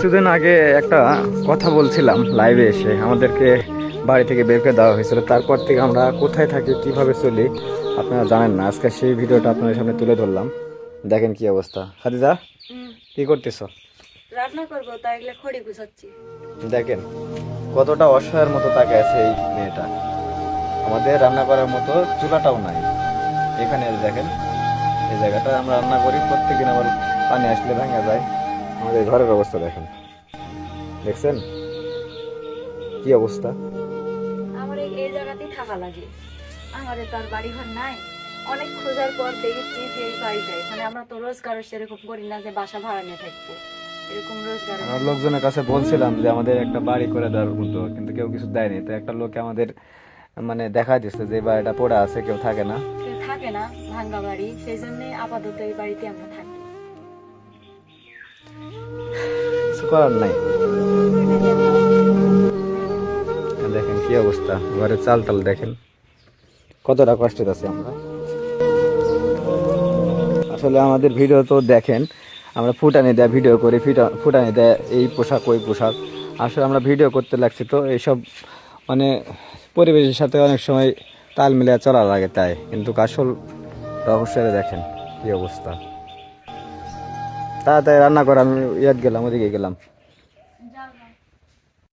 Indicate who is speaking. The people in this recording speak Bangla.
Speaker 1: কিছুদিন আগে একটা কথা বলছিলাম লাইভে এসে, আমাদেরকে বাড়ি থেকে বের করে দেওয়া হয়েছিল। তারপর থেকে আমরা কোথায় থাকি, কিভাবে চলি আপনারা জানেন না। আজকে সেই ভিডিওটা আপনাদের সামনে তুলে ধরলাম। দেখেন কি অবস্থা। খাদিজা, কি করতেছ?
Speaker 2: রান্না করবো, তাই এগুলো খড়ি গুছাচ্ছি।
Speaker 1: দেখেন কতটা অসহায়ের মতো তাকে আছে এই মেয়েটা। আমাদের রান্না করার মতো চুলাটাও নাই এখানে। দেখেন এই জায়গাটা আমরা রান্না করি প্রত্যেকদিন, আবার পানি আসলে ভাঙা যায়। আমাদের ঘরের অবস্থা দেখেন, দেখছেন কি অবস্থা।
Speaker 2: আমার এই জায়গাতেই থাকা লাগে। আমাদের তো আর বাড়ি ঘর নাই। অনেক খোঁজার পর দেখেছি যে এই বাড়িটা, এখানে আমরা তো রোজগারও সেরকম করি না যে বাসা ভাড়া নিয়ে থাকবো, এরকম রোজগার
Speaker 1: আমরা লোকজনের কাছে বলছিলাম যে আমাদের একটা বাড়ি করে দেওয়ার মতো, কিন্তু কেউ কিছু দেয়নি। তো একটা লোকে আমাদের মানে দেখা দিচ্ছে যে বাড়িটা পড়ে আছে, কেউ থাকে না,
Speaker 2: কেউ থাকে না, ভাঙ্গা বাড়ি। সেই জন্য আপাতত এই বাড়িতে আমরা থাকি।
Speaker 1: কিছু করার নাই। দেখেন কি অবস্থা, ঘরের চাল টাল দেখেন কতটা কষ্টে আছে আমরা। আসলে আমাদের ভিডিও তো দেখেন, আমরা ফুটানি দেয় ভিডিও করি, ফুটানি দেয় এই পোশাক ওই পোশাক। আসলে আমরা ভিডিও করতে লাগছি তো এইসব মানে পরিবেশের সাথে অনেক সময় তাল মিলিয়ে চলা লাগে, তাই। কিন্তু আসল রহস্যটা দেখেন কি অবস্থা। তাড়াতাড়ি রান্না করে আমি গেলাম, ওদিকে গেলাম।